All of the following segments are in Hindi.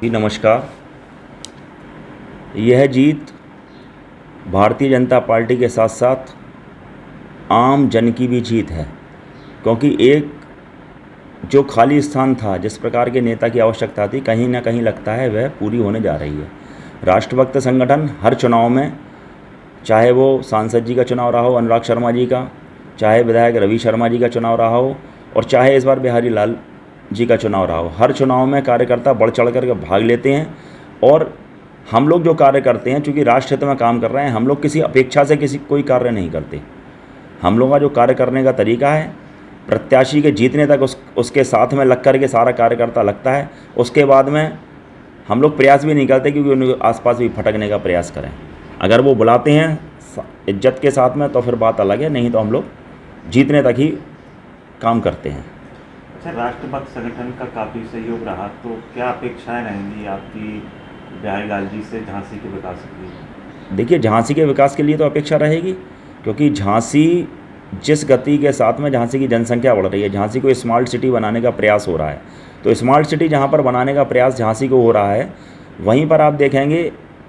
जी नमस्कार। यह जीत भारतीय जनता पार्टी के साथ साथ आम जन की भी जीत है, क्योंकि एक जो खाली स्थान था, जिस प्रकार के नेता की आवश्यकता थी, कहीं ना कहीं लगता है वह पूरी होने जा रही है। राष्ट्रभक्त संगठन हर चुनाव में, चाहे वो सांसद जी का चुनाव रहा हो अनुराग शर्मा जी का, चाहे विधायक रवि शर्मा जी का चुनाव रहा हो, और चाहे इस बार बिहारी लाल जी का चुनाव रहा हो, हर चुनाव में कार्यकर्ता बढ़ चढ़ कर भाग लेते हैं। और हम लोग जो कार्य करते हैं, चूँकि राष्ट्र हित में काम कर रहे हैं, हम लोग किसी अपेक्षा से कोई कार्य नहीं करते। हम लोगों का जो कार्य करने का तरीका है, प्रत्याशी के जीतने तक उसके साथ में लग कर के सारा कार्यकर्ता लगता है। उसके बाद में हम लोग प्रयास भी नहीं करते क्योंकि उनके आसपास भी भटकने का प्रयास करें। अगर वो बुलाते हैं इज्जत के साथ में तो फिर बात अलग है, नहीं तो हम लोग जीतने तक ही काम करते हैं। अच्छा, राष्ट्रभक्त संगठन का काफ़ी सहयोग रहा, तो क्या अपेक्षाएं रहेंगी आपकी बिहारी लाल जी से झांसी के विकास के लिए? देखिए, झांसी के विकास के लिए तो अपेक्षा रहेगी, क्योंकि झांसी जिस गति के साथ में झांसी की जनसंख्या बढ़ रही है, झांसी को स्मार्ट सिटी बनाने का प्रयास हो रहा है। तो स्मार्ट सिटी जहाँ पर बनाने का प्रयास झांसी को हो रहा है, वहीं पर आप देखेंगे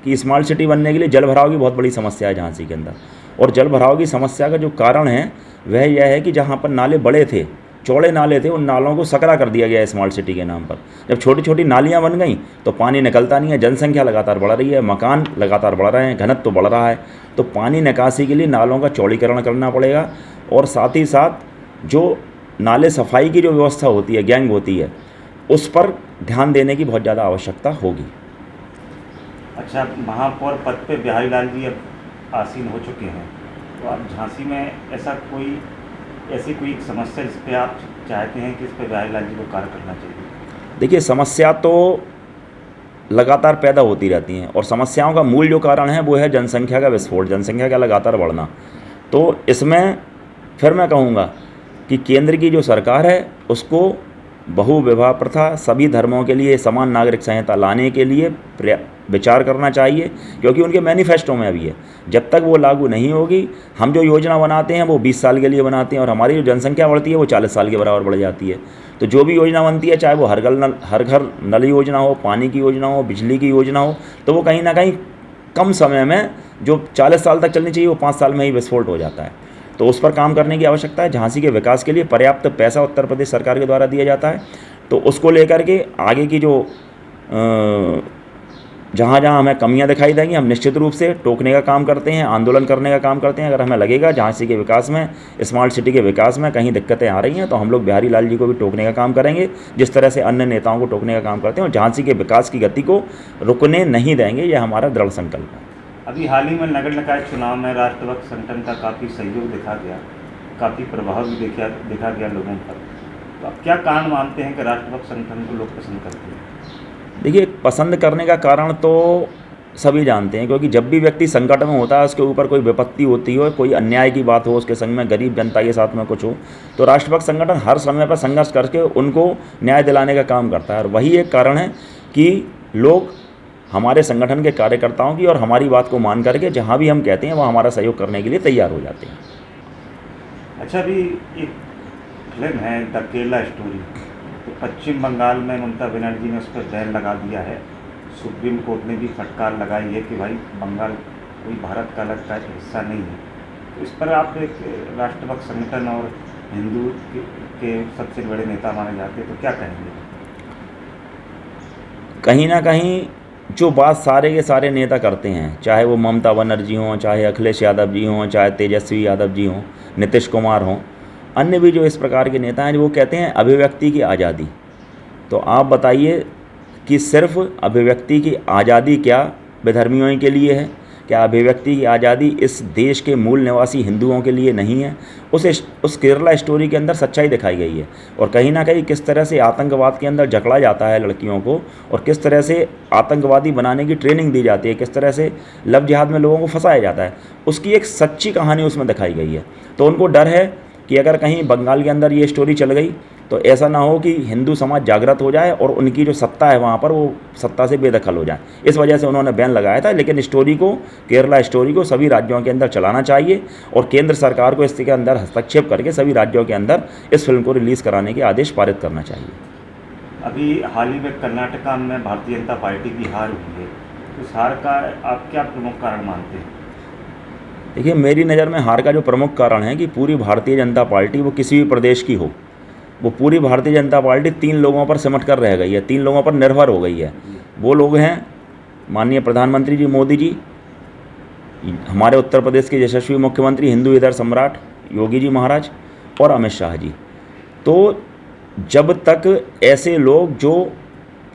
कि स्मार्ट सिटी बनने के लिए जल भराव की बहुत बड़ी समस्या है झांसी के अंदर। और जल भराव की समस्या का जो कारण है वह यह है कि जहाँ पर नाले बड़े थे, चौड़े नाले थे, उन नालों को सकरा कर दिया गया है स्मार्ट सिटी के नाम पर। जब छोटी छोटी नालियाँ बन गई तो पानी निकलता नहीं है, जनसंख्या लगातार बढ़ रही है, मकान लगातार बढ़ रहे हैं, घनत्व तो बढ़ रहा है। तो पानी निकासी के लिए नालों का चौड़ीकरण करना पड़ेगा, और साथ ही साथ जो नाले सफाई की जो व्यवस्था होती है, गैंग होती है, उस पर ध्यान देने की बहुत ज़्यादा आवश्यकता होगी। अच्छा, महापौर पद पे बिहारी लाल जी अब आसीन हो चुके हैं, तो आप झांसी में ऐसी कोई समस्या जिस पे आप चाहते हैं कि इस पे बिहारी लाल जी को कार्य करना चाहिए? देखिए, समस्या तो लगातार पैदा होती रहती हैं, और समस्याओं का मूल जो कारण है वो है जनसंख्या का विस्फोट, जनसंख्या का लगातार बढ़ना। तो इसमें फिर मैं कहूँगा कि केंद्र की जो सरकार है उसको बहुविवाह प्रथा, सभी धर्मों के लिए समान नागरिक संहिता लाने के लिए विचार करना चाहिए, क्योंकि उनके मैनिफेस्टो में अभी है। जब तक वो लागू नहीं होगी, हम जो योजना बनाते हैं वो 20 साल के लिए बनाते हैं, और हमारी जो जनसंख्या बढ़ती है वो 40 साल के बराबर बढ़ जाती है। तो जो भी योजना बनती है, चाहे वो हर घर नल योजना हो, पानी की योजना हो, बिजली की योजना हो, तो वो कहीं ना कहीं कम समय में, जो 40 साल तक चलनी चाहिए, वो 5 साल में ही विस्फोट हो जाता है। तो उस पर काम करने की आवश्यकता है। झांसी के विकास के लिए पर्याप्त पैसा उत्तर प्रदेश सरकार के द्वारा दिया जाता है, तो उसको लेकर के आगे की जो जहाँ जहाँ हमें कमियाँ दिखाई देंगी, हम निश्चित रूप से टोकने का काम करते हैं, आंदोलन करने का काम करते हैं। अगर हमें लगेगा झांसी के विकास में, स्मार्ट सिटी के विकास में कहीं दिक्कतें आ रही हैं, तो हम लोग बिहारी लाल जी को भी टोकने का काम करेंगे, जिस तरह से अन्य नेताओं को टोकने का काम करते हैं, और झांसी के विकास की गति को रुकने नहीं देंगे। यह हमारा दृढ़ संकल्प है। अभी हाल ही में नगर निकाय चुनाव में राष्ट्रभक्त संगठन का काफ़ी सहयोग देखा गया, काफ़ी प्रभाव भी देखा गया लोगों पर। तो आप क्या कारण मानते हैं कि राष्ट्रभक्त संगठन को लोग पसंद करते हैं? देखिए, पसंद करने का कारण तो सभी जानते हैं, क्योंकि जब भी व्यक्ति संकट में होता है, उसके ऊपर कोई विपत्ति होती हो, कोई अन्याय की बात हो, उसके संग में गरीब जनता के साथ में कुछ हो, तो राष्ट्रभक्त संगठन हर समय पर संघर्ष करके उनको न्याय दिलाने का काम करता है। और वही एक कारण है कि लोग हमारे संगठन के कार्यकर्ताओं की और हमारी बात को मान करके जहाँ भी हम कहते हैं वहाँ हमारा सहयोग करने के लिए तैयार हो जाते हैं। अच्छा, अभी एक फिल्म है द केरला स्टोरी, तो पश्चिम बंगाल में ममता बनर्जी ने उस पर बैन लगा दिया है। सुप्रीम कोर्ट ने भी फटकार लगाई है कि भाई बंगाल कोई भारत का अलग का हिस्सा नहीं है। तो इस पर आप एक राष्ट्रभक्त संगठन और हिंदू के सबसे बड़े नेता माने जाते हैं, तो क्या कहेंगे? कहीं ना कहीं जो बात सारे के सारे नेता करते हैं, चाहे वो ममता बनर्जी हों, चाहे अखिलेश यादव जी हों, चाहे तेजस्वी यादव जी हों, नीतीश कुमार हों, अन्य भी जो इस प्रकार के नेता हैं, जो वो कहते हैं अभिव्यक्ति की आज़ादी। तो आप बताइए कि सिर्फ अभिव्यक्ति की आज़ादी क्या विधर्मियों के लिए है? क्या अभिव्यक्ति की आज़ादी इस देश के मूल निवासी हिंदुओं के लिए नहीं है? उस केरला स्टोरी के अंदर सच्चाई दिखाई गई है, और कहीं ना कहीं किस तरह से आतंकवाद के अंदर जकड़ा जाता है लड़कियों को, और किस तरह से आतंकवादी बनाने की ट्रेनिंग दी जाती है, किस तरह से लव जिहाद में लोगों को फंसाया जाता है, उसकी एक सच्ची कहानी उसमें दिखाई गई है। तो उनको डर है कि अगर कहीं बंगाल के अंदर ये स्टोरी चल गई तो ऐसा ना हो कि हिंदू समाज जागृत हो जाए और उनकी जो सत्ता है वहाँ पर वो सत्ता से बेदखल हो जाए। इस वजह से उन्होंने बैन लगाया था। लेकिन स्टोरी को, केरला स्टोरी को सभी राज्यों के अंदर चलाना चाहिए, और केंद्र सरकार को इसके अंदर हस्तक्षेप करके सभी राज्यों के अंदर इस फिल्म को रिलीज़ कराने के आदेश पारित करना चाहिए। अभी हाल ही में कर्नाटका में भारतीय जनता पार्टी की हार हुई है, तो इस हार का आप क्या प्रमुख कारण मानते हैं? देखिए, मेरी नज़र में हार का जो प्रमुख कारण है कि पूरी भारतीय जनता पार्टी, वो किसी भी प्रदेश की हो, वो पूरी भारतीय जनता पार्टी 3 लोगों पर सिमट कर रह गई है, 3 लोगों पर निर्भर हो गई है। वो लोग हैं माननीय प्रधानमंत्री जी मोदी जी, हमारे उत्तर प्रदेश के यशस्वी मुख्यमंत्री हिंदू हृदय सम्राट योगी जी महाराज और अमित शाह जी। तो जब तक ऐसे लोग जो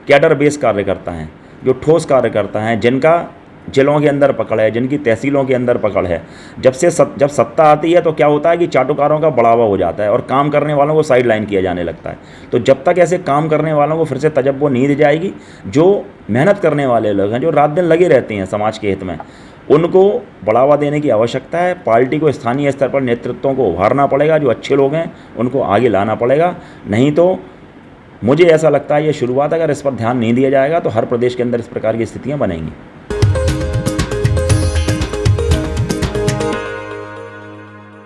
कैडर बेस कार्यकर्ता हैं, जो ठोस कार्यकर्ता हैं, जिनका जिलों के अंदर पकड़ है, जिनकी तहसीलों के अंदर पकड़ है, जब सत्ता आती है तो क्या होता है कि चाटुकारों का बढ़ावा हो जाता है और काम करने वालों को साइड लाइन किया जाने लगता है। तो जब तक ऐसे काम करने वालों को फिर से तजब्बो नहीं दी जाएगी, जो मेहनत करने वाले लोग हैं, जो रात दिन लगे रहते हैं समाज के हित में, उनको बढ़ावा देने की आवश्यकता है। पार्टी को स्थानीय स्तर पर नेतृत्वों को उभारना पड़ेगा, जो अच्छे लोग हैं उनको आगे लाना पड़ेगा। नहीं तो मुझे ऐसा लगता है ये शुरुआत, अगर इस पर ध्यान नहीं दिया जाएगा तो हर प्रदेश के अंदर इस प्रकार की स्थितियाँ बनेंगी।